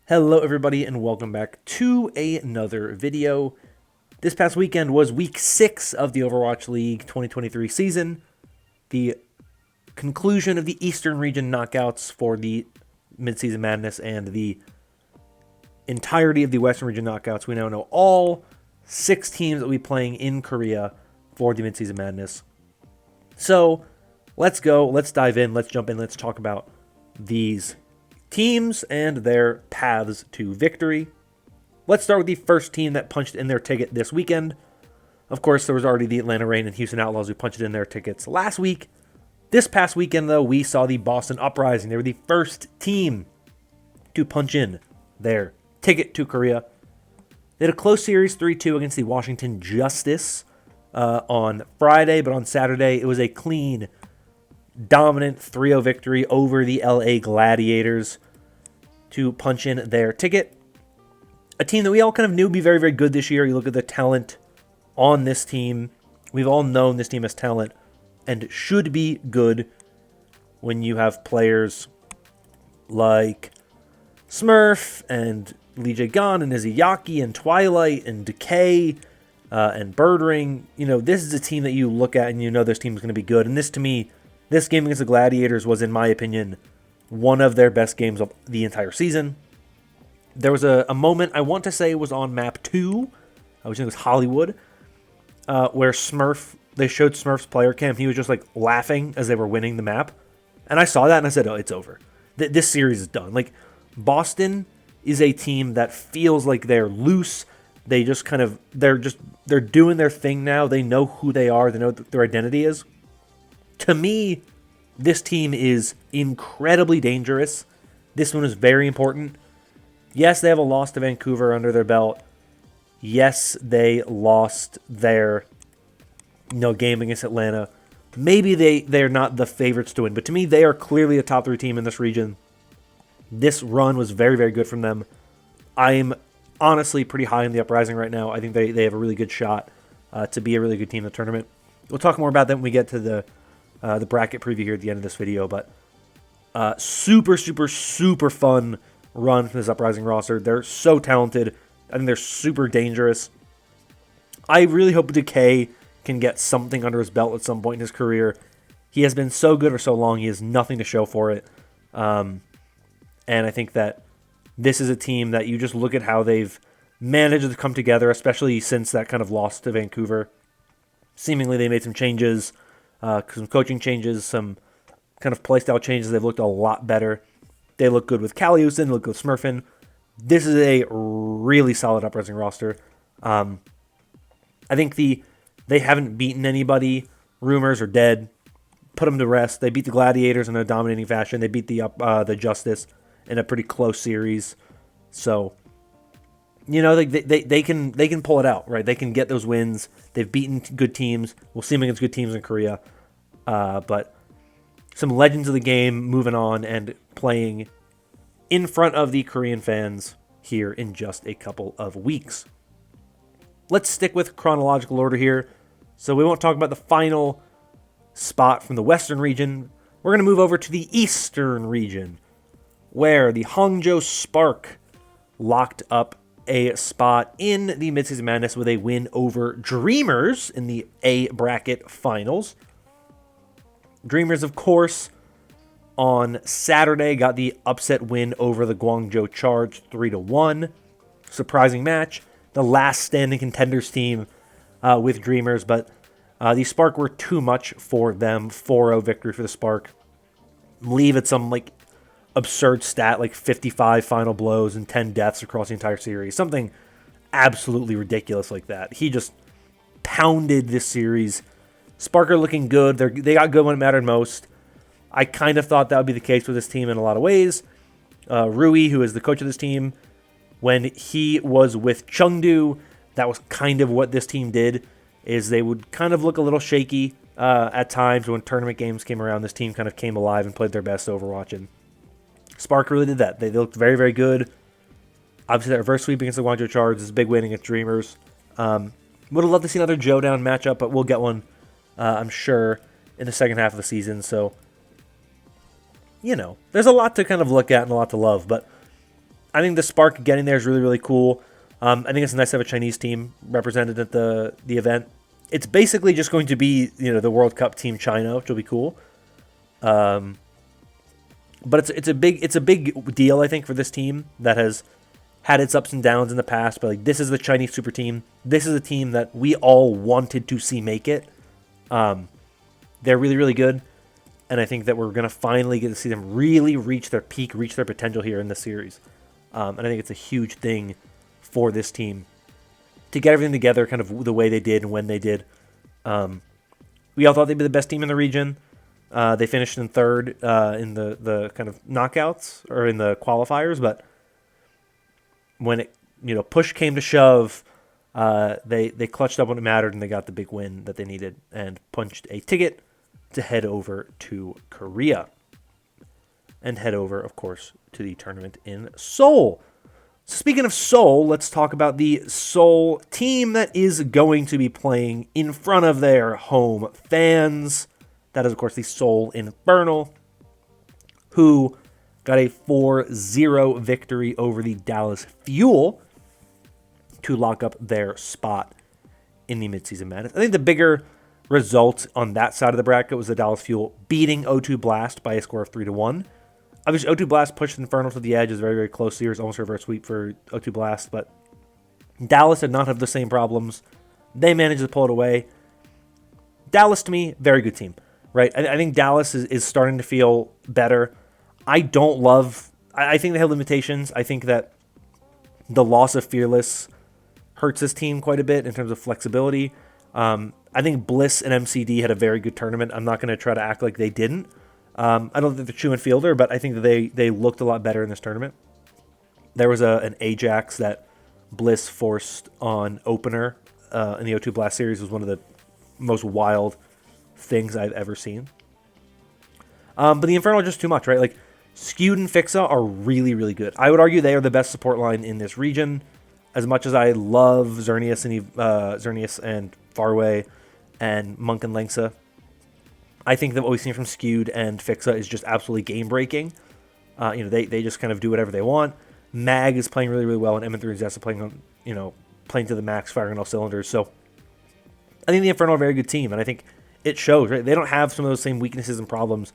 Hello everybody and welcome back to another video. This past weekend was week 6 of the Overwatch League 2023 season. The conclusion of the Eastern region knockouts for the Midseason Madness and the entirety of the Western region knockouts. We now know all 6 teams that will be playing in Korea for the Midseason Madness. So let's go, let's dive in, let's jump in, let's talk about these teams and their paths to victory. Let's start with the first team that punched in their ticket this weekend. Of course, there was already the Atlanta Reign and Houston Outlaws who punched in their tickets last week. This past weekend, though, we saw the Boston Uprising. They were the first team to punch in their ticket to Korea. They had a close series 3-2 against the Washington Justice on Friday, but on Saturday, it was a clean, dominant 3-0 victory over the LA Gladiators to punch in their ticket. A team that we all kind of knew would be very, very good this year. You look at the talent on this team. We've all known this team has talent and should be good when you have players like Smurf and Lee Jae-gon and Izayaki and Twilight and Decay and Birdring. You know, this is a team that you look at and you know this team is going to be good. And this, to me, this game against the Gladiators was, in my opinion, one of their best games of the entire season. There was a moment, I want to say it was on map 2, I think it was Hollywood, where they showed Smurf's player cam. He was just like laughing as they were winning the map. And I saw that and I said, oh, it's over. This series is done. Like, Boston is a team that feels like they're loose. They just kind of, they're doing their thing now. They know who they are. They know what their identity is. To me, this team is incredibly dangerous. This one is very important. Yes, they have a loss to Vancouver under their belt. Yes, they lost their game against Atlanta. Maybe they're not the favorites to win, but to me, they are clearly a top 3 team in this region. This run was very, very good from them. I'm honestly pretty high in the Uprising right now. I think they have a really good shot to be a really good team in the tournament. We'll talk more about that when we get to the bracket preview here at the end of this video, but super, super, super fun run from this Uprising roster. They're so talented. I think they're super dangerous. I really hope Decay can get something under his belt at some point in his career. He has been so good for so long. He has nothing to show for it. And I think that this is a team that you just look at how they've managed to come together, especially since that kind of loss to Vancouver. Seemingly they made some changes, some coaching changes, some kind of playstyle changes. They've looked a lot better. They look good with Caliusin, they look good with Smurfin. This is a really solid Uprising roster. I think they haven't beaten anybody. Rumors are dead. Put them to rest. They beat the Gladiators in a dominating fashion. They beat the Justice in a pretty close series. So, you know, they can pull it out, right? They can get those wins. They've beaten good teams. We'll see them against good teams in Korea. But some legends of the game moving on and playing in front of the Korean fans here in just a couple of weeks. Let's stick with chronological order here. So we won't talk about the final spot from the Western region. We're going to move over to the Eastern region, where the Hangzhou Spark locked up a spot in the Midseason Madness with a win over Dreamers in the A bracket finals. Dreamers, of course, on Saturday got the upset win over the Guangzhou Charge 3-1. Surprising match. The last standing contenders team with Dreamers, but the Spark were too much for them. 4-0 victory for the Spark. Leave at some like absurd stat, like 55 final blows and 10 deaths across the entire series. Something absolutely ridiculous like that. He just pounded this series. Spark are looking good. They got good when it mattered most. I kind of thought that would be the case with this team in a lot of ways. Rui, who is the coach of this team, when he was with Chengdu, that was kind of what this team did, is they would kind of look a little shaky at times. When tournament games came around, this team kind of came alive and played their best Overwatch, and Spark really did that. They looked very, very good. Obviously, that reverse sweep against the Guangzhou Charge is a big win against Dreamers. Would have loved to see another Joe-down matchup, but we'll get one, I'm sure, in the second half of the season. So, you know, there's a lot to kind of look at and a lot to love. But I think the Spark getting there is really, really cool. I think it's nice to have a Chinese team represented at the event. It's basically just going to be, the World Cup Team China, which will be cool. But it's a big deal, I think, for this team that has had its ups and downs in the past. But like, this is the Chinese super team. This is a team that we all wanted to see make it. They're really, really good. And I think that we're going to finally get to see them really reach their peak, reach their potential here in this series. And I think it's a huge thing for this team to get everything together kind of the way they did and when they did. We all thought they'd be the best team in the region. They finished in third in the kind of knockouts or in the qualifiers. But when it push came to shove, they clutched up when it mattered and they got the big win that they needed and punched a ticket to head over to Korea. And head over, of course, to the tournament in Seoul. Speaking of Seoul, let's talk about the Seoul team that is going to be playing in front of their home fans. That is, of course, the Seoul Infernal, who got a 4-0 victory over the Dallas Fuel to lock up their spot in the Midseason Madness. I think the bigger result on that side of the bracket was the Dallas Fuel beating O2 Blast by a score of 3-1. Obviously, O2 Blast pushed Infernal to the edge. It was very, very close here. It was almost a reverse sweep for O2 Blast, but Dallas did not have the same problems. They managed to pull it away. Dallas, to me, very good team, right? I think Dallas is starting to feel better. I think they have limitations. I think that the loss of Fearless hurts this team quite a bit in terms of flexibility. I think Bliss and MCD had a very good tournament. I'm not going to try to act like they didn't. I don't think they're Chu and Fielder, but I think that they looked a lot better in this tournament. There was an Ajax that Bliss forced on opener in the O2 Blast series. It was one of the most wild things I've ever seen. But the Infernal are just too much, right? Like, Skewed and Fixa are really, really good. I would argue they are the best support line in this region. As much as I love Xerneas and Farway and Monk and Lengsa, I think that what we've seen from Skewed and Fixa is just absolutely game-breaking. They just kind of do whatever they want. Mag is playing really, really well, and M3 is also playing to the max, firing on all cylinders. So I think the Infernal are a very good team, and I think it shows, right? They don't have some of those same weaknesses and problems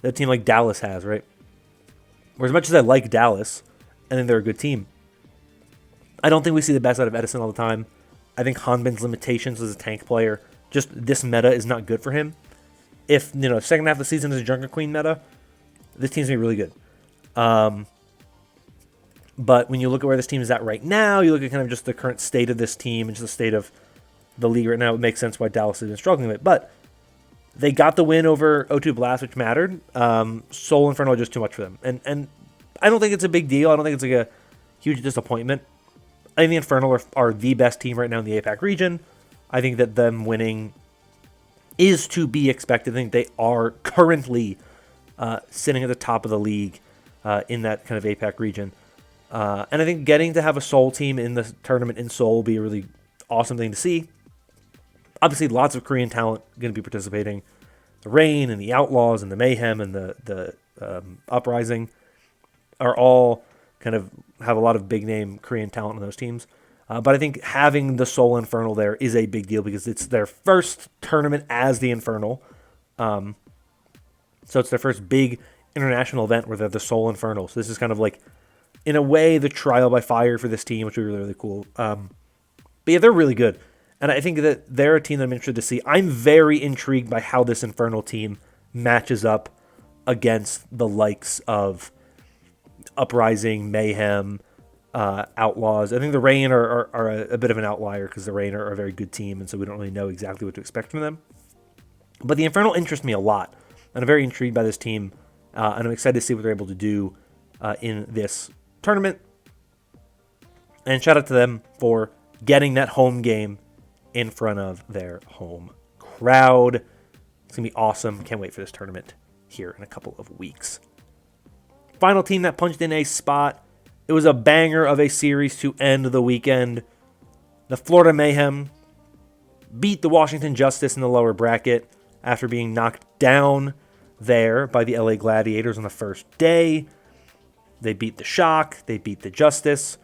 that a team like Dallas has, right? Whereas as much as I like Dallas, I think they're a good team. I don't think we see the best out of Edison all the time. I think Hanbin's limitations as a tank player, just this meta is not good for him. If, second half of the season is a Junker Queen meta, this team's going to be really good. But when you look at where this team is at right now, you look at kind of just the current state of this team and just the state of the league right now, it makes sense why Dallas has been struggling with it. But they got the win over O2 Blast, which mattered. Seoul Infernal just too much for them. And I don't think it's a big deal. I don't think it's like a huge disappointment. I think the Infernal are the best team right now in the APAC region. I think that them winning is to be expected. I think they are currently sitting at the top of the league in that kind of APAC region. And I think getting to have a Seoul team in the tournament in Seoul will be a really awesome thing to see. Obviously, lots of Korean talent going to be participating. The Rain and the Outlaws and the Mayhem and the Uprising are all kind of have a lot of big-name Korean talent in those teams. But I think having the Seoul Infernal there is a big deal because it's their first tournament as the Infernal. So it's their first big international event where they're the Seoul Infernal. So this is kind of like, in a way, the trial by fire for this team, which would be really, really cool. But yeah, they're really good. And I think that they're a team that I'm interested to see. I'm very intrigued by how this Infernal team matches up against the likes of Uprising, Mayhem, Outlaws. I think the Rain are a bit of an outlier because the Rain are a very good team, and so we don't really know exactly what to expect from them. But the Infernal interests me a lot, and I'm very intrigued by this team, and I'm excited to see what they're able to do in this tournament. And shout out to them for getting that home game in front of their home crowd. It's going to be awesome. Can't wait for this tournament here in a couple of weeks. Final team that punched in a spot. It was a banger of a series to end the weekend. The Florida Mayhem beat the Washington Justice in the lower bracket after being knocked down there by the LA Gladiators on the first day. They beat the Shock, they beat the Justice,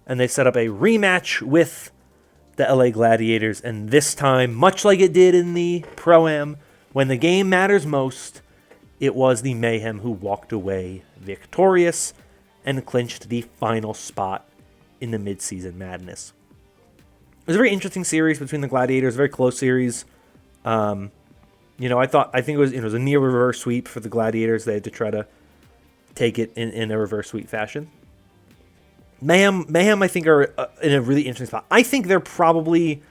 and they set up a rematch with the LA Gladiators. And this time, much like it did in the Pro-Am, when the game matters most, it was the Mayhem who walked away victorious and clinched the final spot in the Midseason Madness. It was a very interesting series between the Gladiators, a very close series. I think it was a near reverse sweep for the Gladiators. They had to try to take it in a reverse sweep fashion. Mayhem, I think, are in a really interesting spot. I think they're probably,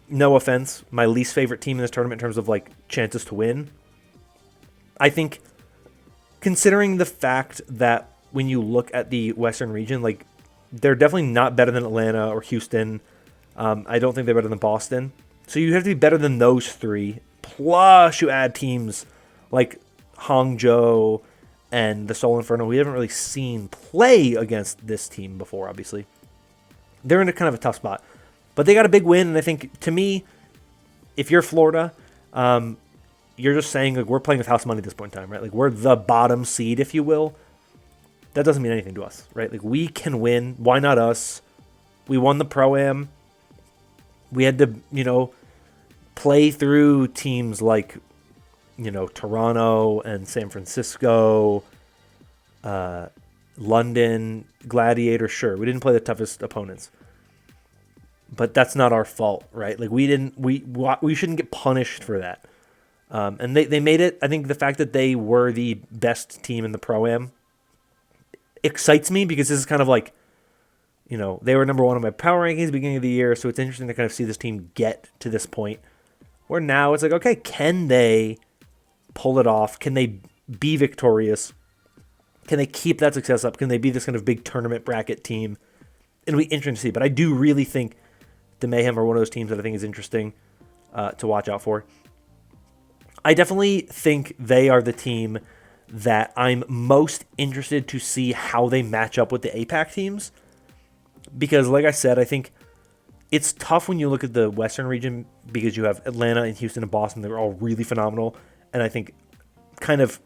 no offense, my least favorite team in this tournament in terms of like chances to win. I think, considering the fact that when you look at the Western region, like they're definitely not better than Atlanta or Houston. I don't think they're better than Boston. So you have to be better than those three. Plus, you add teams like Hangzhou and the Seoul Infernal, we haven't really seen play against this team before, obviously. They're in a kind of a tough spot. But they got a big win, and I think, to me, if you're Florida, you're just saying, like, we're playing with house money at this point in time, right? Like, we're the bottom seed, if you will. That doesn't mean anything to us, right? Like, we can win. Why not us? We won the Pro-Am. We had to, play through teams like, Toronto and San Francisco, London, Gladiator, sure. We didn't play the toughest opponents. But that's not our fault, right? Like, we shouldn't get punished for that. And they made it. I think the fact that they were the best team in the Pro-Am excites me because this is kind of like, they were number one on my power rankings at the beginning of the year, so it's interesting to kind of see this team get to this point where now it's like, okay, can they pull it off? Can they be victorious? Can they keep that success up? Can they be this kind of big tournament bracket team? It'll be interesting to see, but I do really think the Mayhem are one of those teams that I think is interesting to watch out for. I definitely think they are the team that I'm most interested to see how they match up with the APAC teams. Because, like I said, I think it's tough when you look at the Western region because you have Atlanta and Houston and Boston. They're all really phenomenal. And I think kind of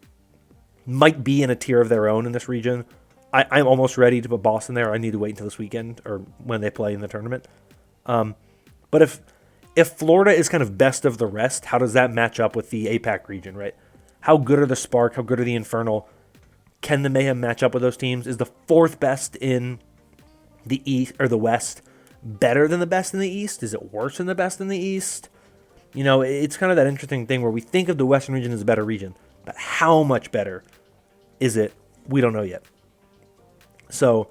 might be in a tier of their own in this region. I'm almost ready to put Boston there. I need to wait until this weekend or when they play in the tournament. But if Florida is kind of best of the rest, how does that match up with the APAC region, right? How good are the Spark? How good are the Infernal? Can the Mayhem match up with those teams? Is the fourth best in the East or the West better than the best in the East? Is it worse than the best in the East? It's kind of that interesting thing where we think of the Western region as a better region, but how much better is it? We don't know yet. So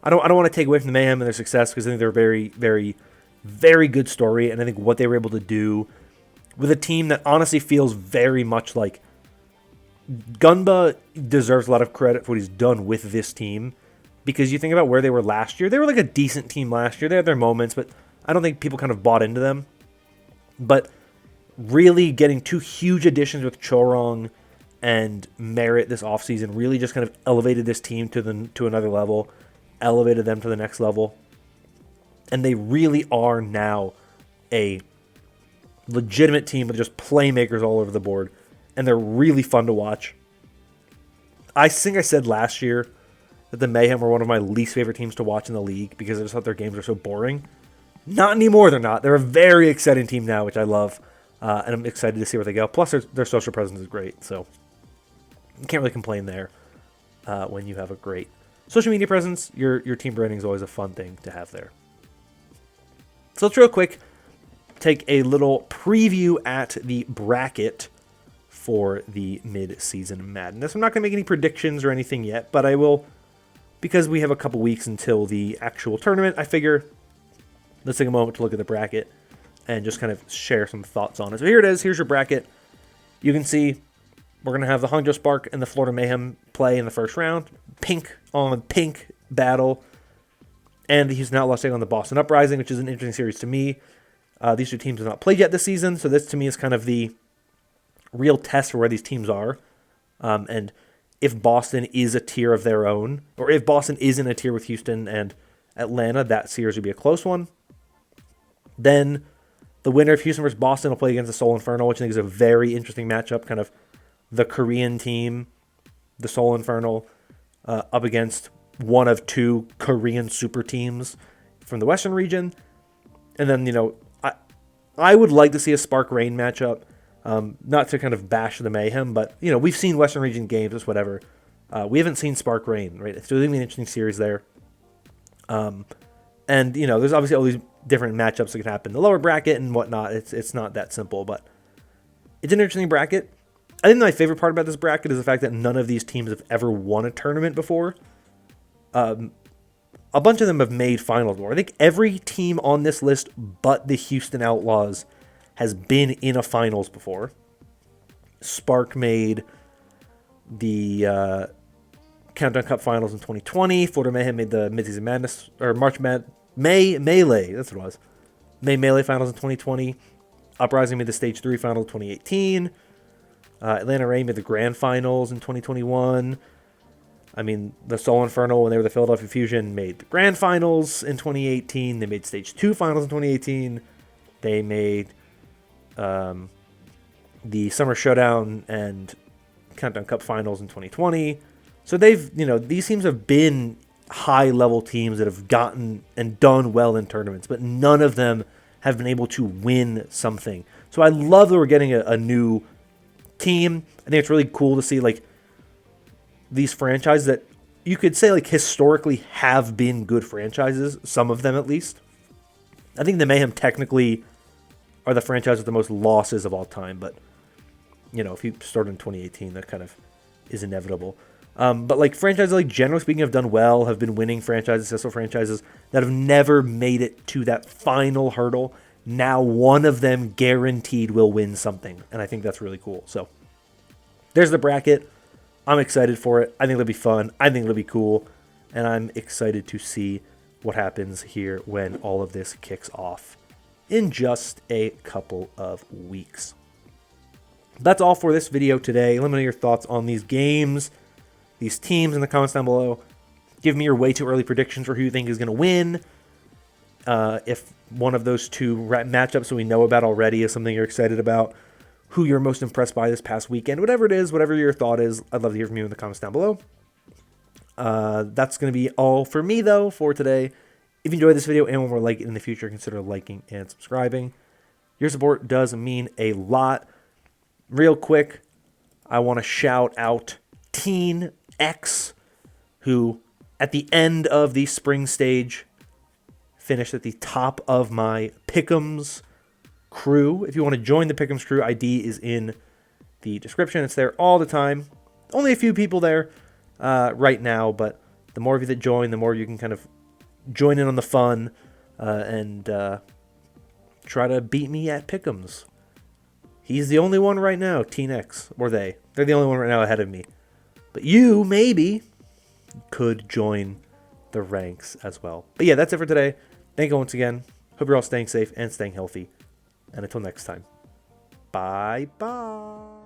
I don't want to take away from the Mayhem and their success because I think they're a very, very, very good story, and I think what they were able to do with a team that honestly feels very much like Gunba deserves a lot of credit for what he's done with this team, because you think about where they were last year. They were like a decent team last year. They had their moments, but I don't think people kind of bought into them. But really getting two huge additions with Chorong and Merit this offseason really just kind of elevated this team to another level, elevated them to the next level. And they really are now a legitimate team with just playmakers all over the board. And they're really fun to watch. I think I said last year that the Mayhem were one of my least favorite teams to watch in the league because I just thought their games were so boring. Not anymore, they're not. They're a very exciting team now, which I love. And I'm excited to see where they go. Plus, their social presence is great. So you can't really complain there when you have a great social media presence. Your team branding is always a fun thing to have there. So let's real quick take a little preview at the bracket for the Midseason Madness. I'm not going to make any predictions or anything yet, but I will, because we have a couple weeks until the actual tournament, I figure let's take a moment to look at the bracket and just kind of share some thoughts on it. So here it is. Here's your bracket. You can see we're going to have the Hangzhou Spark and the Florida Mayhem play in the first round. Pink on pink battle. And the Houston Outlaws take on the Boston Uprising, which is an interesting series to me. These two teams have not played yet this season, so this to me is kind of the real test for where these teams are. And if Boston is a tier of their own, or if Boston is in a tier with Houston and Atlanta, that series would be a close one. Then the winner of Houston versus Boston will play against the Seoul Infernal, which I think is a very interesting matchup. Kind of the Korean team, the Seoul Infernal, up against one of two Korean super teams from the Western region. And then, I would like to see a Spark Rain matchup. Not to kind of bash the Mayhem, but, we've seen Western region games, it's whatever. We haven't seen Spark Rain, right? It's really an interesting series there. And, there's obviously all these different matchups that can happen. The lower bracket and whatnot, it's not that simple, but it's an interesting bracket. I think my favorite part about this bracket is the fact that none of these teams have ever won a tournament before. A bunch of them have made finals before. I think every team on this list but the Houston Outlaws has been in a finals before. Spark made the Countdown Cup finals in 2020. Florida Mayhem made the Midseason Madness, or Melee, that's what it was. Melee finals in 2020. Uprising made the Stage 3 final in 2018. Atlanta Reign made the Grand Finals in 2021. I mean, the Soul Infernal, when they were the Philadelphia Fusion, made the Grand Finals in 2018. They made Stage 2 Finals in 2018. They made the Summer Showdown and Countdown Cup Finals in 2020. So these teams have been high-level teams that have gotten and done well in tournaments, but none of them have been able to win something. So I love that we're getting a new team. I think it's really cool to see these franchises that you could say historically have been good franchises, some of them at least. I think the Mayhem technically are the franchise with the most losses of all time, but if you start in 2018, that kind of is inevitable. But franchises generally speaking have done well, have been winning franchises, successful franchises that have never made it to that final hurdle. Now one of them guaranteed will win something, and I think that's really cool. So there's the bracket. I'm excited for it. I think it'll be fun. I think it'll be cool, and I'm excited to see what happens here when all of this kicks off in just a couple of weeks. That's all for this video today. Let me know your thoughts on these games, these teams in the comments down below. Give me your way too early predictions for who you think is going to win. If one of those two matchups that we know about already is something you're excited about, who you're most impressed by this past weekend, whatever it is, whatever your thought is, I'd love to hear from you in the comments down below. That's going to be all for me, though, for today. If you enjoyed this video and want more like it in the future, consider liking and subscribing. Your support does mean a lot. Real quick, I want to shout out Teen X, who at the end of the spring stage finished at the top of my Pickems-crew. If you want to join the Pickems-crew, ID is in the description. It's there all the time. Only a few people there right now, but the more of you that join, the more you can kind of join in on the fun and try to beat me at Pickems. He's the only one right now, Teen X, or they're the only one right now ahead of me. But you, maybe, could join the ranks as well. But yeah, that's it for today. Thank you once again. Hope you're all staying safe and staying healthy. And until next time, bye-bye.